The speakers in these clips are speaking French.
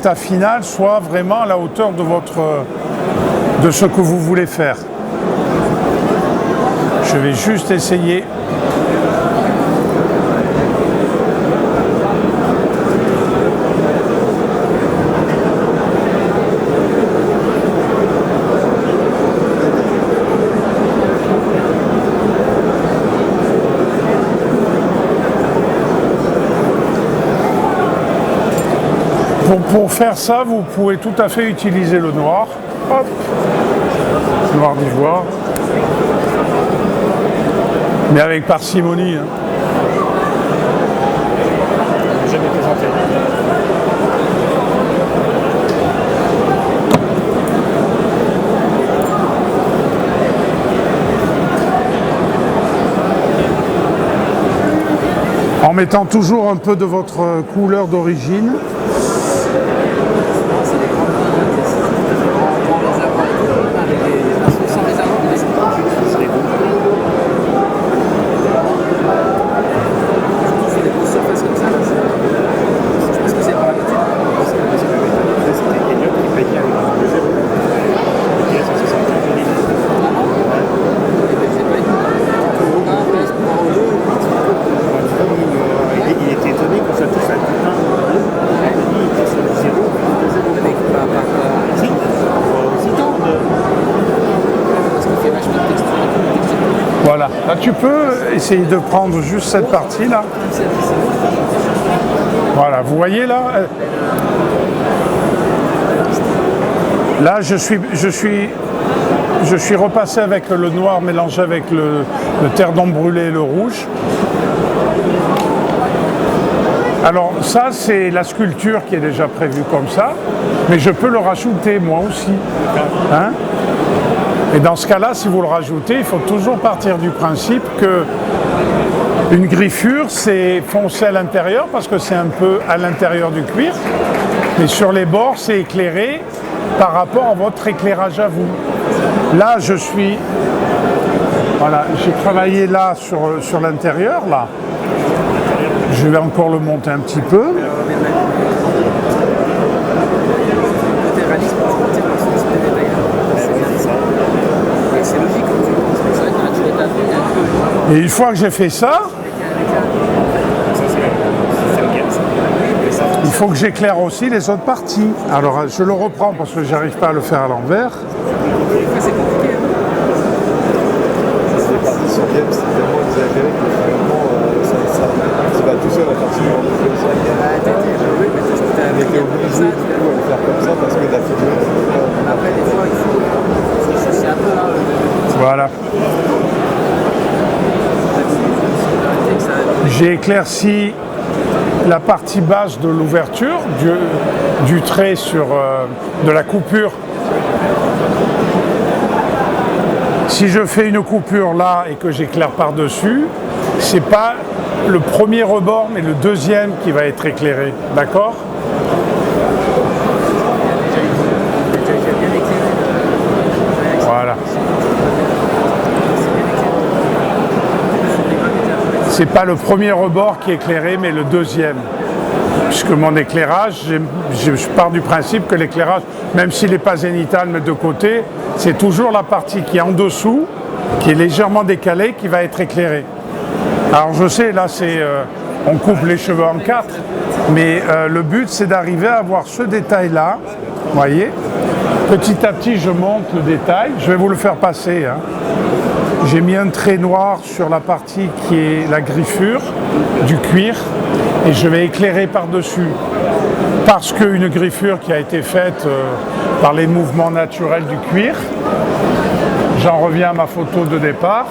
résultat final soit vraiment à la hauteur de ce que vous voulez faire. Je vais juste essayer. Pour faire ça, vous pouvez tout à fait utiliser le noir. Hop, noir d'ivoire. Mais avec parcimonie. Hein. Jamais présenté. En mettant toujours un peu de votre couleur d'origine. Voilà, là tu peux essayer de prendre juste cette partie-là. Voilà, vous voyez là. Là, je suis repassé avec le noir mélangé avec le terre d'ombre brûlé et le rouge. Alors ça, c'est la sculpture qui est déjà prévue comme ça, mais je peux le rajouter moi aussi. Hein? Et dans ce cas-là, si vous le rajoutez, il faut toujours partir du principe que une griffure, c'est foncé à l'intérieur parce que c'est un peu à l'intérieur du cuir, mais sur les bords, c'est éclairé par rapport à votre éclairage à vous. Là, voilà, j'ai travaillé là sur l'intérieur, là. Je vais encore le monter un petit peu. Et une fois que j'ai fait ça, il faut que j'éclaire aussi les autres parties. Alors je le reprends parce que j'arrive pas à le faire à l'envers. C'est compliqué. Ça fait partie sur Game, c'est tellement exagéré que finalement ça va tout seul à faire ça. Mais t'es obligé du coup à le faire comme ça parce que la figure. Après des fois il faut. C'est un peu là. Voilà. J'ai éclairci la partie basse de l'ouverture, du trait de la coupure. Si je fais une coupure là et que j'éclaire par-dessus, c'est pas le premier rebord mais le deuxième qui va être éclairé, d'accord ? Voilà. C'est pas le premier rebord qui est éclairé, mais le deuxième. Puisque mon éclairage, je pars du principe que l'éclairage, même s'il n'est pas zénital, mais de côté, c'est toujours la partie qui est en dessous, qui est légèrement décalée, qui va être éclairée. Alors je sais, là, on coupe les cheveux en quatre, mais le but, c'est d'arriver à avoir ce détail-là, vous voyez. Petit à petit, je monte le détail. Je vais vous le faire passer, hein. J'ai mis un trait noir sur la partie qui est la griffure du cuir et je vais éclairer par-dessus. Parce qu'une griffure qui a été faite par les mouvements naturels du cuir, j'en reviens à ma photo de départ.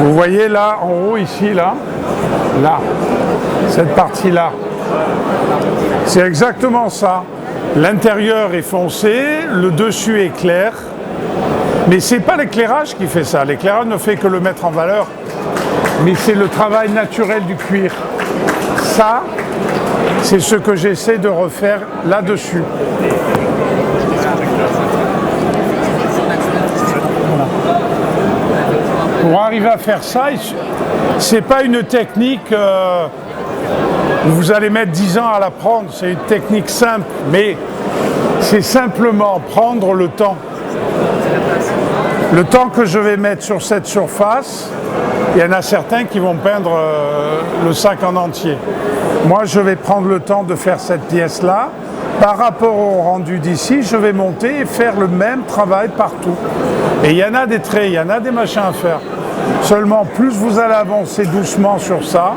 Vous voyez là, en haut, ici, là, cette partie-là. C'est exactement ça. L'intérieur est foncé, le dessus est clair, mais ce n'est pas l'éclairage qui fait ça. L'éclairage ne fait que le mettre en valeur, mais c'est le travail naturel du cuir. Ça, c'est ce que j'essaie de refaire là-dessus. Pour arriver à faire ça, c'est pas une technique où vous allez mettre 10 ans à l'apprendre, c'est une technique simple, mais c'est simplement prendre le temps. Le temps que je vais mettre sur cette surface, il y en a certains qui vont peindre le sac en entier. Moi, je vais prendre le temps de faire cette pièce-là. Par rapport au rendu d'ici, je vais monter et faire le même travail partout. Et il y en a des traits, il y en a des machins à faire. Seulement, plus vous allez avancer doucement sur ça,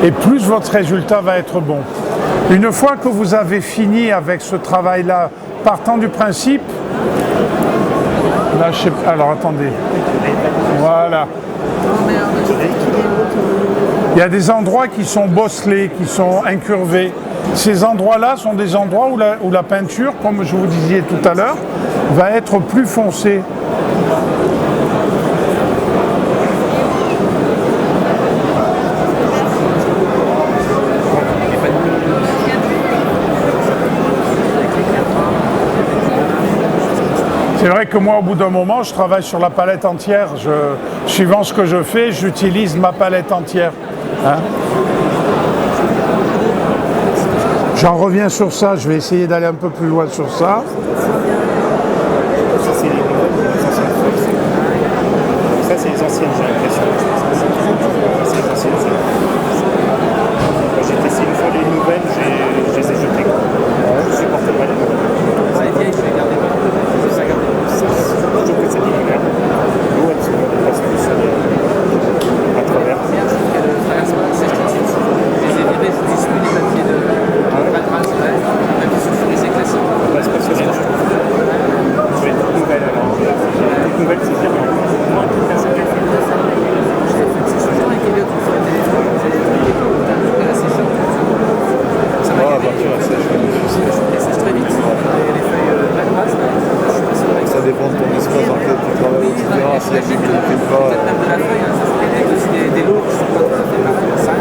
et plus votre résultat va être bon. Une fois que vous avez fini avec ce travail-là, partant du principe, là, alors attendez, voilà. Il y a des endroits qui sont bosselés, qui sont incurvés. Ces endroits-là sont des endroits où la peinture, comme je vous disais tout à l'heure, va être plus foncée. C'est vrai que moi, au bout d'un moment, je travaille sur la palette entière. Suivant ce que je fais, j'utilise ma palette entière. Hein? J'en reviens sur ça, je vais essayer d'aller un peu plus loin sur ça. Ça, c'est les anciennes, j'ai l'impression. C'est les anciennes. J'ai testé une fois les nouvelles, je les ai jetées. Je supporte pas les nouvelles. Les vieilles, je vais garder. Je trouve que c'est l'hiver. L'eau, elle se passe plus à travers. Je trouve qu'elle traverse pas assez tout de suite. Je les ai virés, je distribue les papiers de Patras, même si c'est les classiques. Ouais, c'est parce que je trouve. Je vais être toute nouvelle alors. Toute nouvelle, c'est bien. Moi, toute personne qui a fait ça. C'est ce genre avec les vieux qu'on fait des là, c'est chaud. Ça va garder. Ça sèche très vite. Les feuilles Patras, Ça dépend de ton espace dans lequel tu travailles, etc. Si la chimie ne fait pas. Peut-être même de la feuille, ça fait aussi des lots qui sont pas tout à fait pareils. Ça,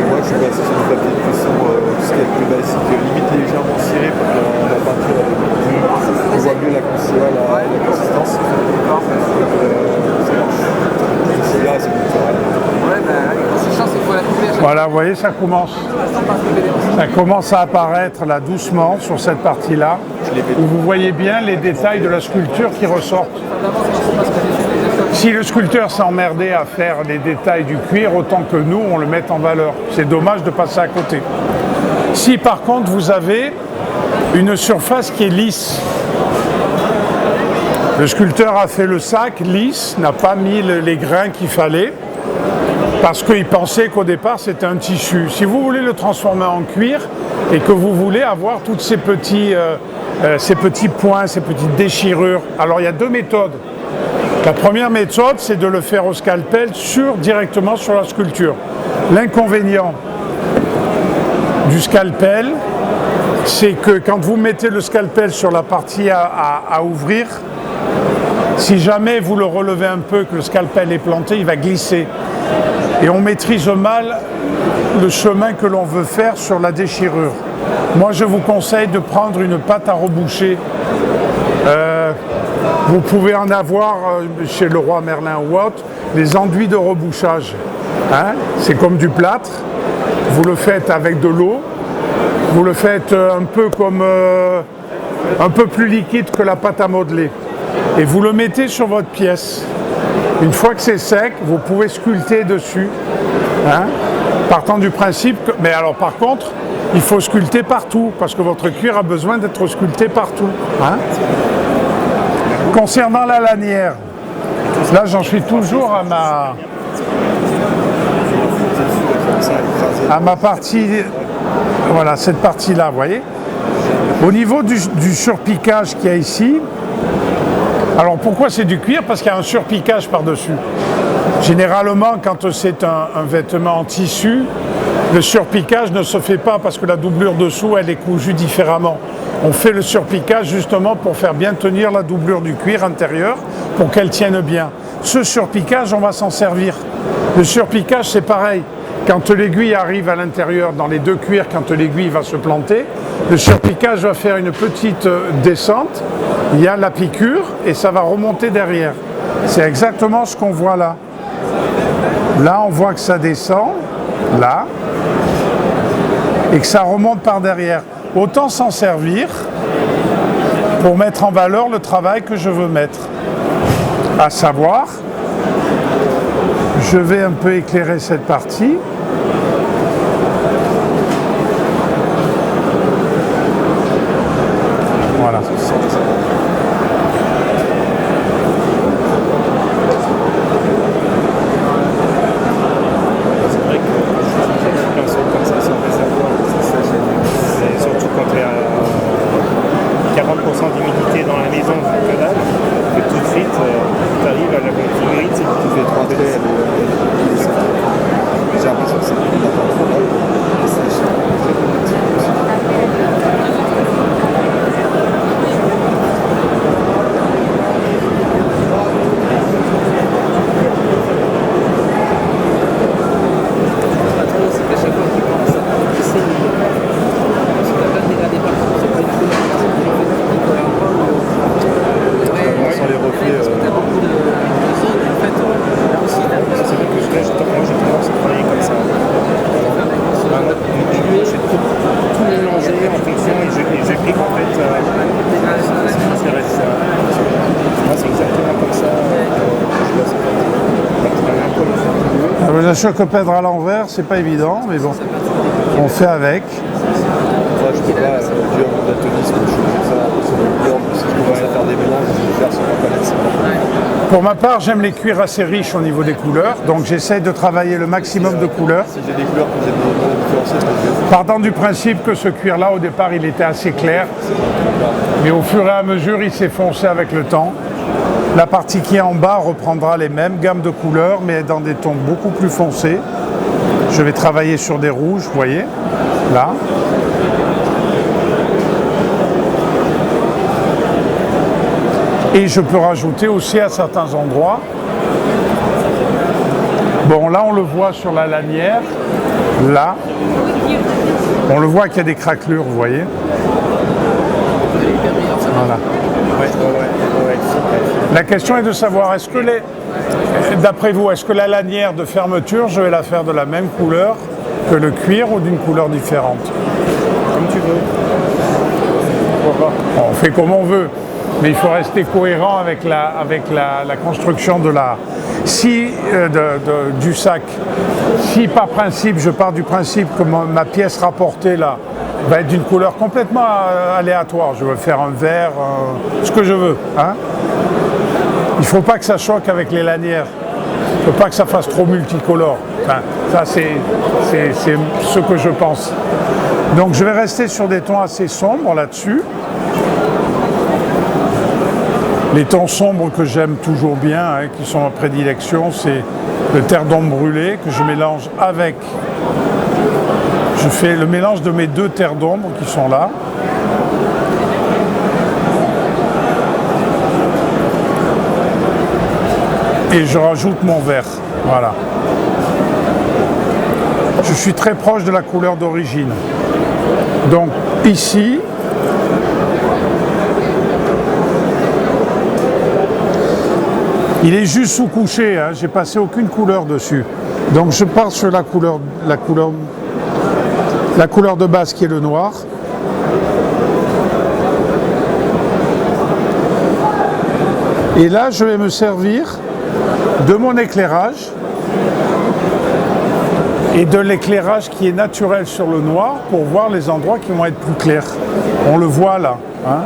Moi, je suis passé sur du papier de cuisson ce qui est le plus basique, limite légèrement ciré pour que la peinture on voit mieux la consistance. C'est là, c'est naturel. ouais, bah, c'est chiant, c'est qu'il faut la couper à chaque fois. Voilà, vous voyez, ça commence à apparaître là doucement sur cette partie-là, où vous voyez bien les détails de la sculpture qui ressortent. Si le sculpteur s'est emmerdé à faire les détails du cuir, autant que nous, on le mette en valeur. C'est dommage de passer à côté. Si par contre vous avez une surface qui est lisse, le sculpteur a fait le sac lisse, n'a pas mis les grains qu'il fallait, parce qu'il pensait qu'au départ c'était un tissu. Si vous voulez le transformer en cuir et que vous voulez avoir tous ces petits points, ces petites déchirures, alors il y a deux méthodes. La première méthode, c'est de le faire au scalpel directement sur la sculpture. L'inconvénient du scalpel, c'est que quand vous mettez le scalpel sur la partie à ouvrir, si jamais vous le relevez un peu, que le scalpel est planté, il va glisser. Et on maîtrise mal le chemin que l'on veut faire sur la déchirure. Moi, je vous conseille de prendre une pâte à reboucher. Vous pouvez en avoir chez Leroy Merlin ou autre, les enduits de rebouchage. Hein? C'est comme du plâtre. Vous le faites avec de l'eau. Vous le faites un peu plus liquide que la pâte à modeler. Et vous le mettez sur votre pièce. Une fois que c'est sec, vous pouvez sculpter dessus. Hein? Partant du principe que... Mais alors par contre, il faut sculpter partout, parce que votre cuir a besoin d'être sculpté partout. Hein? Concernant la lanière, là j'en suis toujours à ma partie, voilà cette partie-là, vous voyez. Au niveau du surpiquage qu'il y a ici, alors pourquoi c'est du cuir? Parce qu'il y a un surpiquage par-dessus. Généralement, quand c'est un vêtement en tissu, le surpiquage ne se fait pas parce que la doublure dessous, elle est cousue différemment. On fait le surpiquage justement pour faire bien tenir la doublure du cuir intérieur, pour qu'elle tienne bien. Ce surpiquage, on va s'en servir. Le surpiquage, c'est pareil. Quand l'aiguille arrive à l'intérieur, dans les deux cuirs, quand l'aiguille va se planter, le surpiquage va faire une petite descente, il y a la piqûre et ça va remonter derrière. c'est exactement ce qu'on voit là. Là, on voit que ça descend, là, et que ça remonte par derrière. Autant s'en servir pour mettre en valeur le travail que je veux mettre. À savoir, je vais un peu éclairer cette partie. Voilà. D'humidité dans la maison, que dalle, que tout de suite, tu arrives à la configurer, tu fais 3 traits. J'ai l'impression que c'est trop mal. La chocopèdre à l'envers, c'est pas évident, mais bon, on fait avec. Moi, je peux pas dire mon atomisme, je fais ça, si je commence à faire des mélanges, je vais faire sur ma palette. Pour ma part, j'aime les cuirs assez riches au niveau des couleurs, donc j'essaye de travailler le maximum de couleurs. Si j'ai des couleurs que j'aime différencier, partant du principe que ce cuir-là, au départ, il était assez clair, mais au fur et à mesure, il s'est foncé avec le temps. La partie qui est en bas reprendra les mêmes gammes de couleurs, mais dans des tons beaucoup plus foncés. Je vais travailler sur des rouges, vous voyez, là. Et je peux rajouter aussi à certains endroits. Bon, là, on le voit sur la lanière. Là, on le voit qu'il y a des craquelures, vous voyez. Voilà. La question est de savoir, est-ce que d'après vous, est-ce que la lanière de fermeture, je vais la faire de la même couleur que le cuir ou d'une couleur différente? Comme tu veux. On fait comme on veut, mais il faut rester cohérent avec la construction de du sac. Si par principe, je pars du principe que ma pièce rapportée là va être d'une couleur complètement aléatoire, je veux faire un vert, ce que je veux, hein. Il ne faut pas que ça choque avec les lanières. Il ne faut pas que ça fasse trop multicolore. Enfin, ça, c'est ce que je pense. Donc, je vais rester sur des tons assez sombres là-dessus. Les tons sombres que j'aime toujours bien, hein, qui sont ma prédilection, c'est le terre d'ombre brûlé que je mélange avec... Je fais le mélange de mes deux terres d'ombre qui sont là. Et je rajoute mon vert, voilà. Je suis très proche de la couleur d'origine. Donc ici, il est juste sous-couché, hein, j'ai passé aucune couleur dessus. Donc je pars sur la couleur de base qui est le noir. Et là, je vais me servir de mon éclairage et de l'éclairage qui est naturel sur le noir pour voir les endroits qui vont être plus clairs. On le voit là, hein.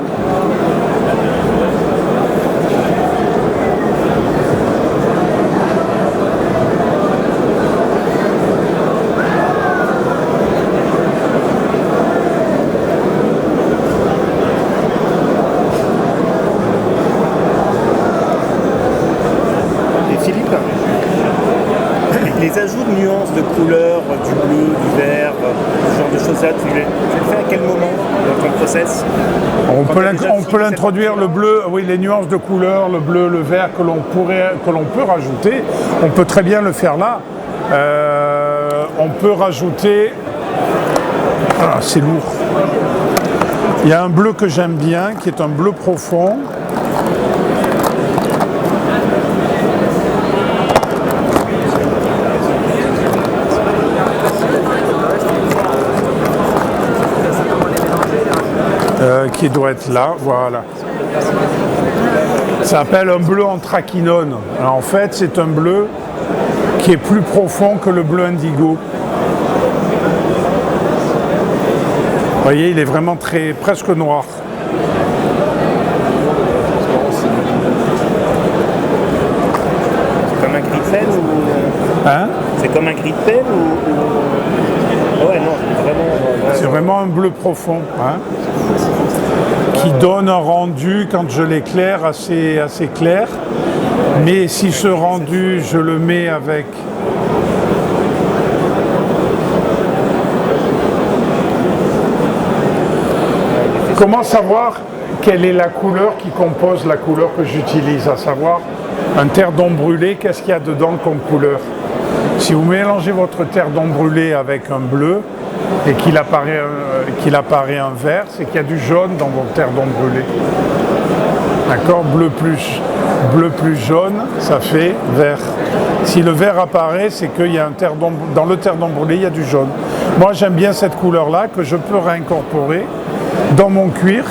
Les ajouts de nuances, de couleurs, du bleu, du vert, ce genre de choses-là, tu le fais à quel moment dans ton process? On peut l'introduire, le bleu, oui, les nuances de couleurs, le bleu, le vert que l'on peut rajouter. On peut très bien le faire là. On peut rajouter... Ah, c'est lourd. Il y a un bleu que j'aime bien, qui est un bleu profond. qui doit être là, voilà. Ça s'appelle un bleu anthrachinone. Alors, en fait, c'est un bleu qui est plus profond que le bleu indigo. Vous voyez, il est vraiment presque noir. C'est comme un gris de pelle ou... Hein? C'est comme un gris de pelle ou... Ah ouais, non, c'est vraiment... C'est vraiment un bleu profond, hein, qui donne un rendu, quand je l'éclaire, assez clair. Mais si ce rendu, je le mets avec... Comment savoir quelle est la couleur qui compose la couleur que j'utilise? À savoir, un terre d'ombre brûlée, qu'est-ce qu'il y a dedans comme couleur? Si vous mélangez votre terre d'ombre brûlée avec un bleu et qu'il apparaît un vert, c'est qu'il y a du jaune dans votre terre d'ombre brûlée. D'accord? Bleu plus jaune, ça fait vert. Si le vert apparaît, c'est qu'il y a dans le terre d'ombre brûlée, il y a du jaune. Moi, j'aime bien cette couleur-là que je peux réincorporer dans mon cuir.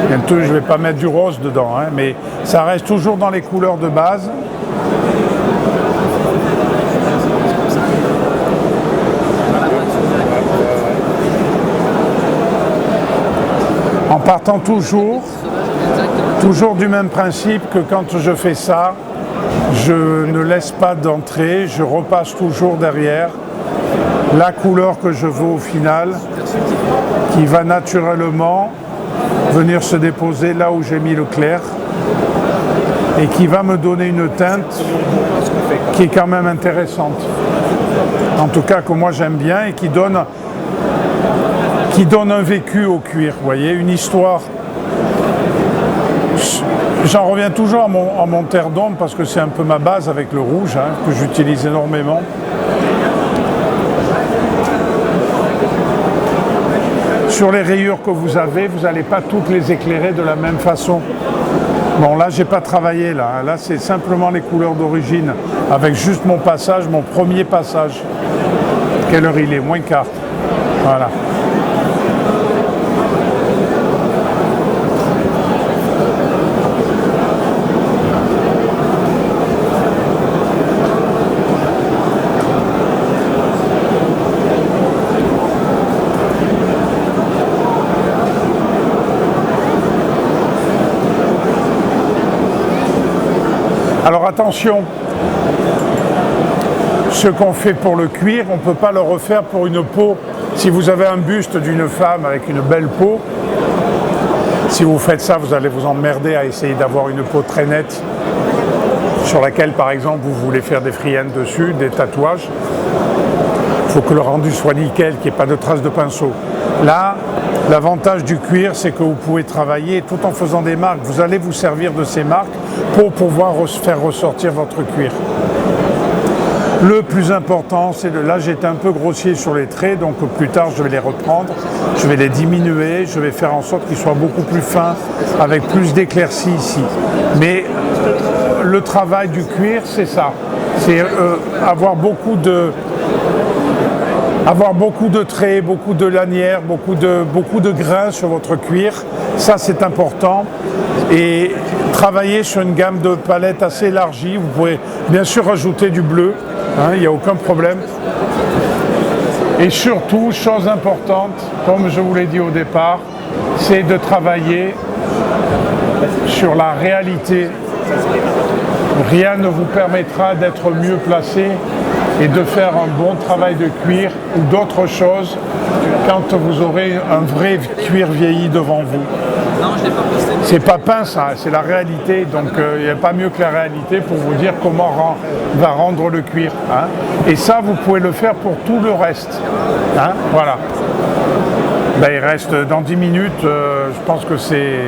Bientôt, je ne vais pas mettre du rose dedans, hein, mais ça reste toujours dans les couleurs de base. En partant toujours du même principe que quand je fais ça, je ne laisse pas d'entrée, je repasse toujours derrière la couleur que je veux au final, qui va naturellement venir se déposer là où j'ai mis le clair et qui va me donner une teinte qui est quand même intéressante. En tout cas que moi j'aime bien et qui donne un vécu au cuir, vous voyez, une histoire. J'en reviens toujours à mon terre d'ombre parce que c'est un peu ma base avec le rouge, hein, que j'utilise énormément. Sur les rayures que vous avez, vous n'allez pas toutes les éclairer de la même façon. Bon, là, j'ai pas travaillé, là. Là, c'est simplement les couleurs d'origine, avec juste mon passage, mon premier passage. Quelle heure il est? Moins quart. Voilà. Alors attention, ce qu'on fait pour le cuir, on ne peut pas le refaire pour une peau. Si vous avez un buste d'une femme avec une belle peau, si vous faites ça, vous allez vous emmerder à essayer d'avoir une peau très nette, sur laquelle par exemple vous voulez faire des friennes dessus, des tatouages. Il faut que le rendu soit nickel, qu'il n'y ait pas de traces de pinceau. Là, l'avantage du cuir, c'est que vous pouvez travailler tout en faisant des marques. Vous allez vous servir de ces marques pour pouvoir faire ressortir votre cuir. Le plus important, c'est là j'étais un peu grossier sur les traits, donc plus tard je vais les reprendre, je vais les diminuer, je vais faire en sorte qu'ils soient beaucoup plus fins, avec plus d'éclaircie ici. Mais le travail du cuir, c'est ça, c'est avoir beaucoup de traits, beaucoup de lanières, beaucoup de grains sur votre cuir, ça c'est important. Et travailler sur une gamme de palettes assez élargie, vous pouvez bien sûr rajouter du bleu, hein, il n'y a aucun problème. Et surtout, chose importante, comme je vous l'ai dit au départ, c'est de travailler sur la réalité. Rien ne vous permettra d'être mieux placé et de faire un bon travail de cuir ou d'autres choses quand vous aurez un vrai cuir vieilli devant vous. C'est pas peint ça, c'est la réalité, donc il n'y a pas mieux que la réalité pour vous dire comment va rendre le cuir. Hein. Et ça, vous pouvez le faire pour tout le reste. Hein. Voilà. Ben, il reste dans 10 minutes, je pense que c'est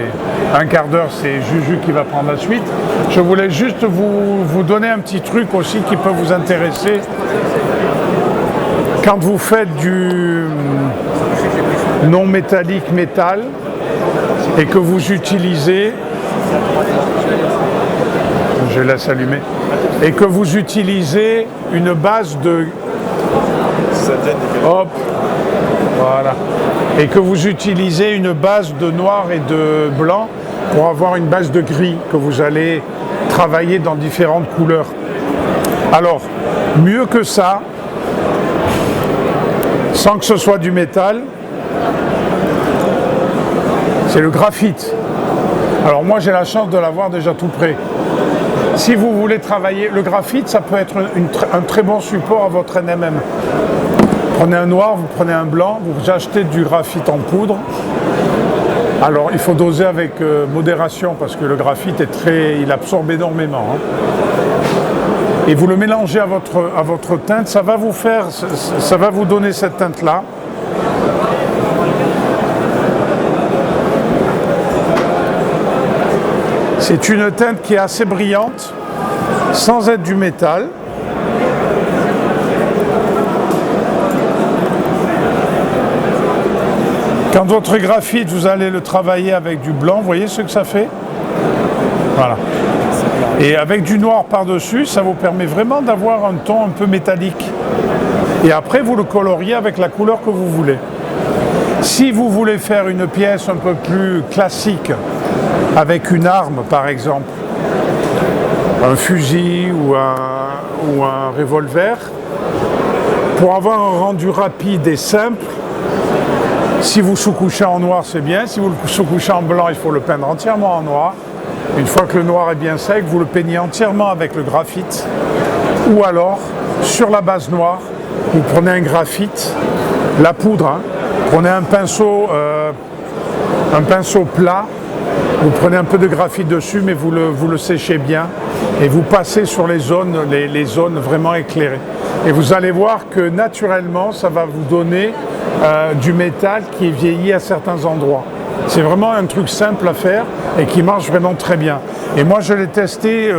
un quart d'heure, c'est Juju qui va prendre la suite. Je voulais juste vous donner un petit truc aussi qui peut vous intéresser. Quand vous faites du non métallique métal et que vous utilisez, je laisse allumer, et que vous utilisez une base de, hop, Voilà. Et que vous utilisez une base de noir et de blanc pour avoir une base de gris que vous allez travailler dans différentes couleurs. Alors, mieux que ça, sans que ce soit du métal, c'est le graphite. Alors moi j'ai la chance de l'avoir déjà tout prêt. Si vous voulez travailler, le graphite ça peut être un très bon support à votre NMM. Prenez un noir, vous prenez un blanc, vous achetez du graphite en poudre. Alors il faut doser avec modération parce que le graphite il absorbe énormément. Hein. Et vous le mélangez à votre teinte, ça va vous donner cette teinte-là. C'est une teinte qui est assez brillante, sans être du métal. Quand votre graphite, vous allez le travailler avec du blanc, vous voyez ce que ça fait? Voilà. Et avec du noir par-dessus, ça vous permet vraiment d'avoir un ton un peu métallique. Et après, vous le coloriez avec la couleur que vous voulez. Si vous voulez faire une pièce un peu plus classique, avec une arme par exemple, un fusil ou un revolver, pour avoir un rendu rapide et simple, si vous sous-couchez en noir c'est bien, si vous le sous-couchez en blanc il faut le peindre entièrement en noir. Une fois que le noir est bien sec, vous le peignez entièrement avec le graphite, ou alors sur la base noire, vous prenez un graphite, la poudre, hein, prenez un pinceau plat, vous prenez un peu de graphite dessus, mais vous le séchez bien et vous passez sur les zones vraiment éclairées. Et vous allez voir que naturellement, ça va vous donner du métal qui est vieilli à certains endroits. C'est vraiment un truc simple à faire et qui marche vraiment très bien. Et moi, je l'ai testé.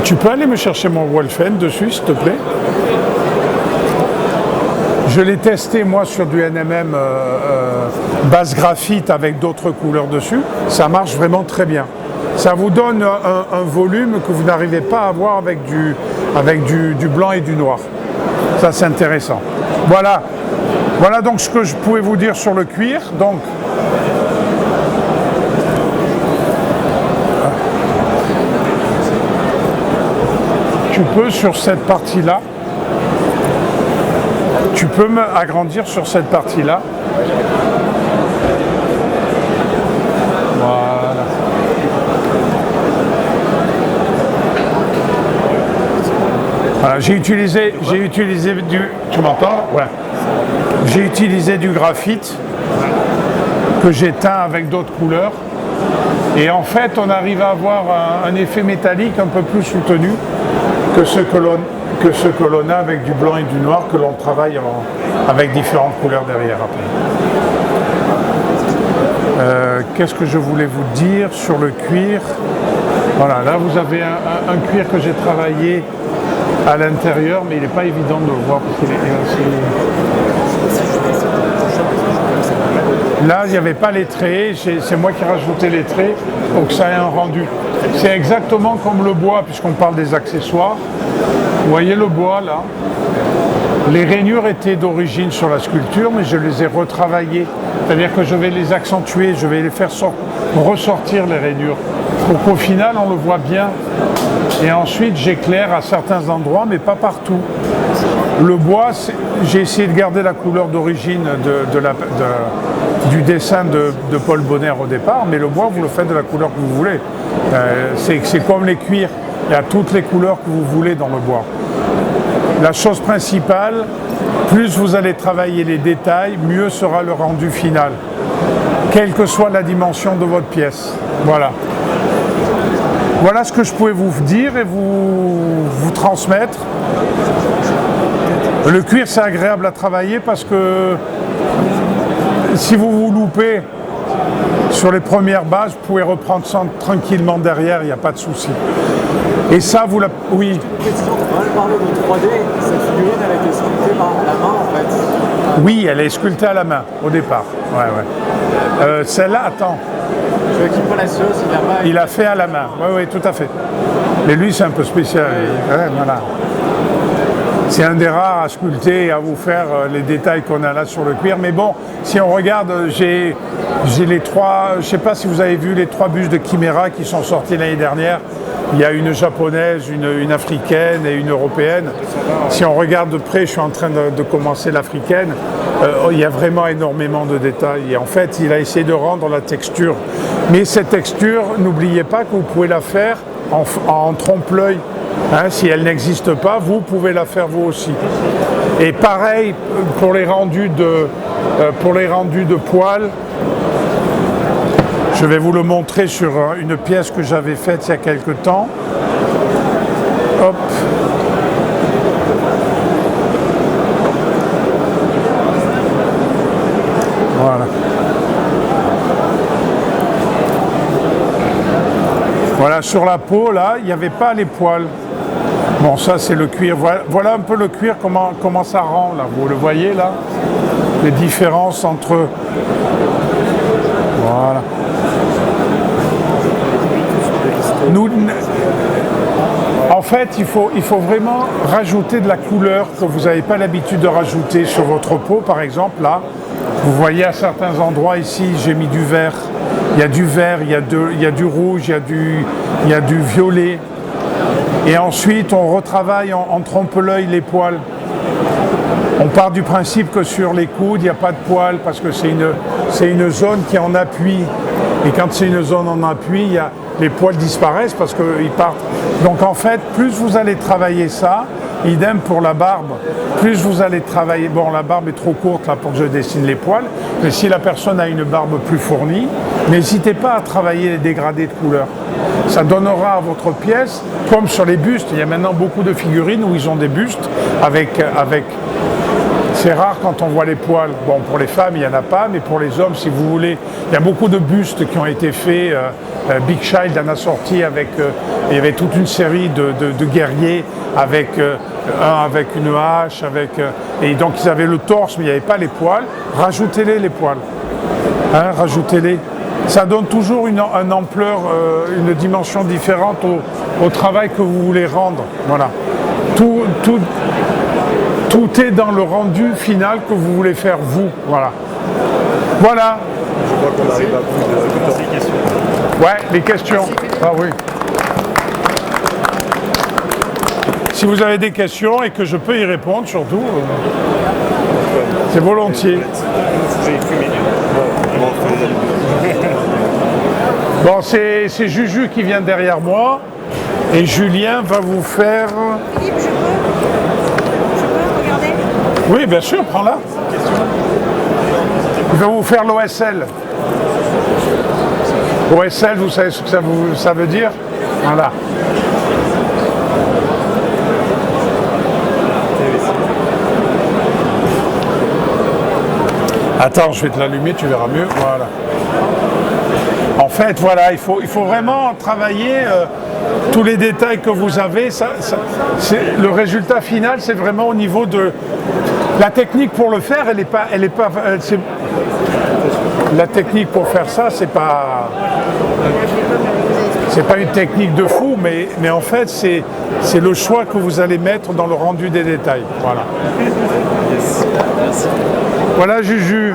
Tu peux aller me chercher mon Wolfen dessus, s'il te plaît? Je l'ai testé moi sur du NMM base graphite avec d'autres couleurs dessus. Ça marche vraiment très bien. Ça vous donne un volume que vous n'arrivez pas à avoir avec du blanc et du noir. Ça c'est intéressant. Voilà. Voilà donc ce que je pouvais vous dire sur le cuir. Donc, tu peux sur cette partie-là. Tu peux m'agrandir sur cette partie-là. Voilà. Voilà, j'ai utilisé du... Tu m'entends? Ouais. J'ai utilisé du graphite que j'ai teint avec d'autres couleurs. Et en fait, on arrive à avoir un effet métallique un peu plus soutenu que ce que l'on a avec du blanc et du noir, que l'on travaille avec différentes couleurs derrière après. Qu'est-ce que je voulais vous dire sur le cuir? Voilà, là vous avez un cuir que j'ai travaillé à l'intérieur, mais il n'est pas évident de le voir parce qu'il est assez... Là, il n'y avait pas les traits, c'est moi qui ai rajouté les traits pour que ça ait un rendu. C'est exactement comme le bois, puisqu'on parle des accessoires. Vous voyez le bois là? Les rainures étaient d'origine sur la sculpture, mais je les ai retravaillées. C'est-à-dire que je vais les accentuer, je vais les faire ressortir les rainures, pour qu'au final on le voit bien. Et ensuite j'éclaire à certains endroits, mais pas partout. Le bois, j'ai essayé de garder la couleur d'origine du dessin de Paul Bonner au départ, mais le bois, vous le faites de la couleur que vous voulez. C'est comme les cuirs, il y a toutes les couleurs que vous voulez dans le bois. La chose principale, plus vous allez travailler les détails, mieux sera le rendu final, quelle que soit la dimension de votre pièce. Voilà. Voilà ce que je pouvais vous dire et vous transmettre. Le cuir, c'est agréable à travailler parce que si vous vous loupez sur les premières bases, vous pouvez reprendre ça tranquillement derrière, il n'y a pas de souci. Et ça, vous la... Oui. Une question, on parle de 3D, cette figurine, elle a été sculptée par la main en fait. Oui, elle est sculptée à la main au départ. Ouais, ouais. Celle-là, attends. Joachim Palacios, il a fait à la main. Oui, oui, tout à fait. Mais lui, c'est un peu spécial. Ouais, voilà. C'est un des rares à sculpter et à vous faire les détails qu'on a là sur le cuir. Mais bon, si on regarde, j'ai les trois, je ne sais pas si vous avez vu les 3 bustes de Chimera qui sont sortis l'année dernière. Il y a une japonaise, une africaine et une européenne. Si on regarde de près, je suis en train de commencer l'africaine, il y a vraiment énormément de détails. Et en fait, il a essayé de rendre la texture. Mais cette texture, n'oubliez pas que vous pouvez la faire en trompe-l'œil. Hein, si elle n'existe pas, vous pouvez la faire vous aussi. Et pareil pour les rendus de poils. Je vais vous le montrer sur une pièce que j'avais faite il y a quelque temps. Hop. Voilà. Voilà, sur la peau, là, il n'y avait pas les poils. Bon, ça, c'est le cuir. Voilà un peu le cuir, comment ça rend, là. Vous le voyez, là? Les différences entre... Voilà. En fait, il faut vraiment rajouter de la couleur que vous n'avez pas l'habitude de rajouter sur votre peau. Par exemple, là, vous voyez à certains endroits ici, j'ai mis du vert. Il y a du vert, il y a du rouge, il y a du violet. Et ensuite, on retravaille en trompe-l'œil les poils. On part du principe que sur les coudes, il n'y a pas de poils parce que c'est une zone qui est en appui. Et quand c'est une zone en appui, les poils disparaissent parce qu'ils partent. Donc en fait, plus vous allez travailler ça, idem pour la barbe, plus vous allez travailler... Bon, la barbe est trop courte là pour que je dessine les poils, mais si la personne a une barbe plus fournie, n'hésitez pas à travailler les dégradés de couleur. Ça donnera à votre pièce, comme sur les bustes, il y a maintenant beaucoup de figurines où ils ont des bustes avec c'est rare quand on voit les poils. Bon, pour les femmes, il n'y en a pas, mais pour les hommes, si vous voulez, il y a beaucoup de bustes qui ont été faits. Big Child en a sorti il y avait toute une série de guerriers avec une hache, et donc ils avaient le torse, mais il n'y avait pas les poils. Rajoutez-les poils. Hein, rajoutez-les. Ça donne toujours une ampleur, une dimension différente au travail que vous voulez rendre. Voilà. Tout est dans le rendu final que vous voulez faire vous. Voilà. Voilà. Je crois qu'on arrive à plus de questions. Ouais, les questions. Ah oui. Si vous avez des questions et que je peux y répondre, surtout, c'est volontiers. Bon, c'est Juju qui vient derrière moi et Julien va vous faire... Philippe, je peux regarder? Oui, bien sûr, prends-la. Il va vous faire l'OSL. OSL, vous savez ce que ça veut dire? Voilà. Attends, je vais te l'allumer, tu verras mieux. Voilà. En fait, voilà, il faut vraiment travailler tous les détails que vous avez. Le résultat final, c'est vraiment au niveau de la technique pour le faire. La technique pour faire ça, c'est pas une technique de fou, mais en fait, c'est le choix que vous allez mettre dans le rendu des détails. Voilà. Voilà, Juju.